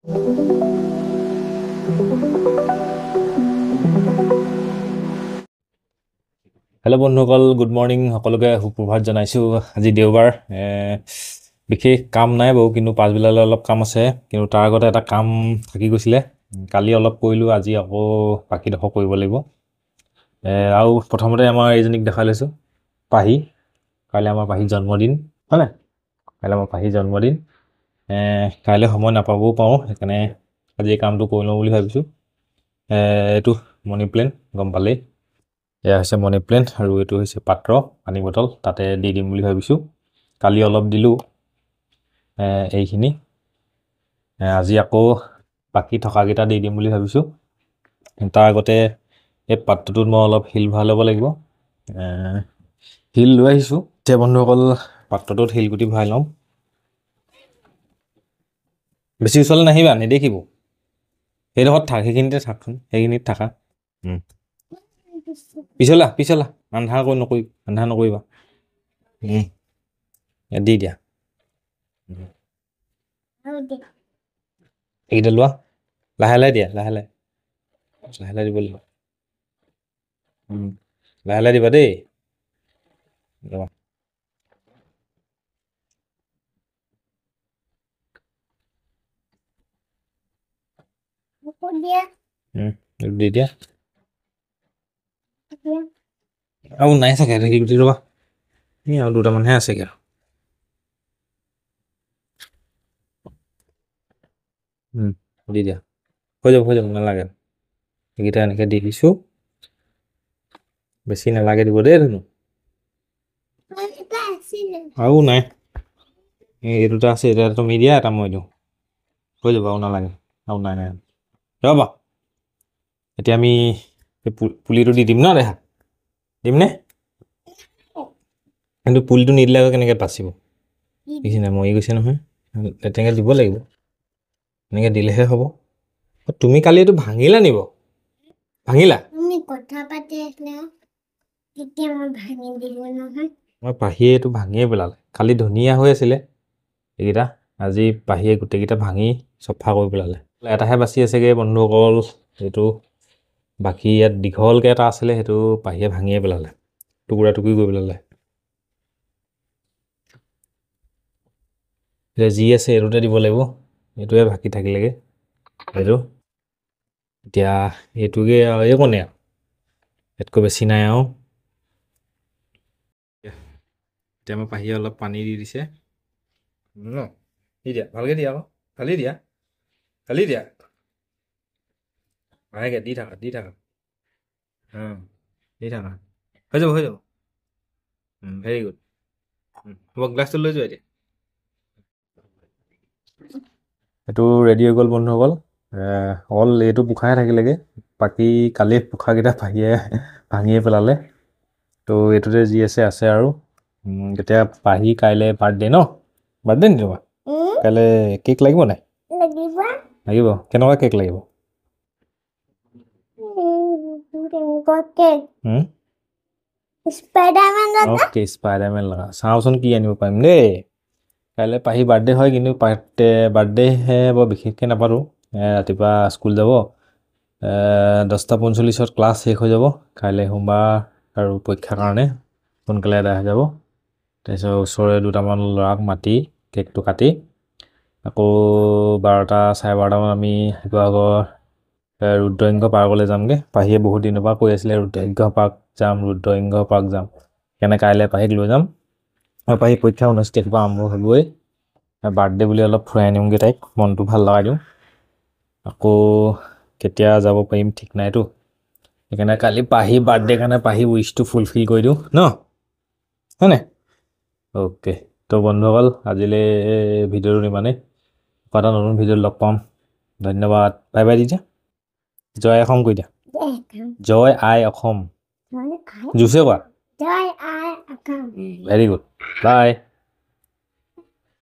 Hello' বন্ধুসকল, good morning. সকলোকে সুপ্ৰভাত জনাইছোঁ। আজি দেওবাৰ, বিশেষ কাম নাই বাৰু, কিন্তু পাছবেলালৈ অলপ কাম আছে। কিন্তু তাৰ আগতে এটা কাম থাকি গৈছিলে, কালি অলপ কৰিলোঁ, আজি আকৌ বাকীডোখৰ কৰিব লাগিব। আৰু প্ৰথমতে আমাৰ এইজনীক দেখাই লৈছোঁ, পাহি। কাইলৈ আমাৰ পাহিৰ জন্মদিন, হয়নে? কাইলৈ আমাৰ পাহিৰ জন্মদিন। কাইলৈ সময় নাপাবও পাৰোঁ, সেইকাৰণে আজি এই কামটো কৰি লওঁ বুলি ভাবিছোঁ। এইটো মানি প্লেণ্ট, গম পালেই। এয়া হৈছে মানি প্লেণ্ট, আৰু এইটো হৈছে পাত্ৰ, পানী বটল, তাতে দি দিম বুলি ভাবিছোঁ। কালি অলপ দিলোঁ এইখিনি, আজি আকৌ বাকী থকাকেইটা দি দিম বুলি ভাবিছোঁ। তাৰ আগতে এই পাত্ৰটোত মই অলপ শিল ভৰাই ল'ব লাগিব। শিল লৈ আহিছোঁ। এতিয়া বন্ধুসকল, পাত্ৰটোত শিলগুটি ভৰাই লওঁ। বেছি ওচৰলৈ নাহিবা, নেদেখিব। সেইডোখৰত থাক, সেইখিনিতে থাকচোন, সেইখিনিত থাকা। পিছলা আন্ধাৰ নকৰিবা। দি দিয়া, এইকেইটা লোৱা, লাহে লাহে দিয়া, লাহে লাহে দিব লাগিব। লাহে লাহে দিবা দেই। দি দিয়া। আৰু নাই চাগে, শিলগুটি ৰ'বা, আৰু দুটামানহে আছেগৈ। দি দিয়া, হৈ যাব, নালাগে। এইকেইটা এনেকৈ দি দিছোঁ, বেছি নালাগে দিব দেই ধুনু। আৰু নাই, এই দুটা আছে, এটা তুমি দিয়া, এটা মই দিওঁ, হৈ যাব, আৰু নালাগে, আৰু নাই ৰ'বা। এতিয়া আমি পুলিটো দি দিম ন, দেহা দিমনে? কিন্তু পুলিটো নিদিলে আকৌ কেনেকৈ বাচিব, দেখিছে মৰি গৈছে নহয়। তেনেকৈ দিব লাগিব, এনেকৈ দিলেহে হ'ব। তুমি কালি এইটো ভাঙিলা নিব, ভাঙিলা? মই পাহিয়ে এইটো ভাঙিয়ে পেলালে। কালি ধুনীয়া হৈ আছিলে এইকেইটা, আজি পাহিয়ে গোটেইকেইটা ভাঙি চফা কৰি পেলালে। এটাহে বাচি আছেগৈ বন্ধুসকল, এইটো বাকী ইয়াত দীঘলকৈ এটা আছিলে, সেইটো পাহিয়ে ভাঙিয়ে পেলালে, টুকুৰা টুকুৰি কৰি পেলালে। এতিয়া যি আছে এইটোতে দিব লাগিব, এইটোৱে বাকী থাকিলেগৈ এইটো। এতিয়া এইটোকে আৰু এইকণে, আৰু ইয়াতকৈ বেছি নাই আৰু। এতিয়া মই পাহিয়ে অলপ পানী দি দিছে ন, দি দিয়া, ভালকৈ দিয়া আকৌ, ঢালি দিয়া, ভালকৈ দি থাকা, দি থাকা, হৈ যাব, ভেৰি গুড। হ'ব, গ্লাছটো লৈ যোৱা এতিয়া। এইটো ৰেডি হৈ গ'ল বন্ধুসকল। অকল এইটো পোখাহে থাকিলেগৈ, বাকী কালি পোখাকেইটা পাহিয়ে ভাঙিয়ে পেলালে। তো এইটোতে যি আছে আৰু। এতিয়া পাহি কাইলৈ বাৰ্থডে ন, বাৰ্থডে নি তোমাৰ? কাইলৈ কেক লাগিব নাই? লাগিব। কেনেকুৱা কেক লাগিব? অ'কে, স্পাইডাৰমেন লগা। চাওঁচোন কি আনিব পাৰিম দেই। কাইলৈ পাহি বাৰ্থডে হয়, কিন্তু বাৰ্থডেহে বৰ বিশেষকৈ নাপাতোঁ। ৰাতিপুৱা স্কুল যাব, 10:45 ক্লাছ শেষ হৈ যাব। কাইলৈ সোমবাৰ আৰু পৰীক্ষাৰ কাৰণে সোনকালে আদায় হৈ যাব। তাৰপিছত ওচৰৰে দুটামান ল'ৰাক মাতি কেকটো কাটি, আকৌ 12টা, 12:30মান আমি শিৱসাগৰ ৰুদ্ৰসিংহ পাৰ্কলৈ যামগৈ। পাহিয়ে বহুত দিনৰ পৰা কৈ আছিলে ৰুদ্ৰসিংহ পাৰ্ক যাম, সেইকাৰণে কাইলৈ পাহিক লৈ যাম। আৰু পাহি পৰীক্ষা 19 তাৰিখৰ পৰা আৰম্ভ হ'বই। বাৰ্থডে বুলি অলপ ফুৰাই আনিমগৈ তাইক, মনটো ভাল লগাই দিওঁ। আকৌ কেতিয়া যাব পাৰিম ঠিক নাইতো, সেইকাৰণে কালি পাহি বাৰ্থডে কাৰণে পাহি উইচটো ফুলফিল কৰি দিওঁ ন, হয়নে? অ'কে, তো বন্ধুসকল আজিলৈ ভিডিঅ'টো ইমানেই। এটা নতুন ভিডিঅ'ত লগ পাম, ধন্যবাদ, বাই বাই। দিছা জয় অসম কৈ দিয়া, জয় আই অসম, জোৰছে কোৱা, ভেৰি গুড, বাই।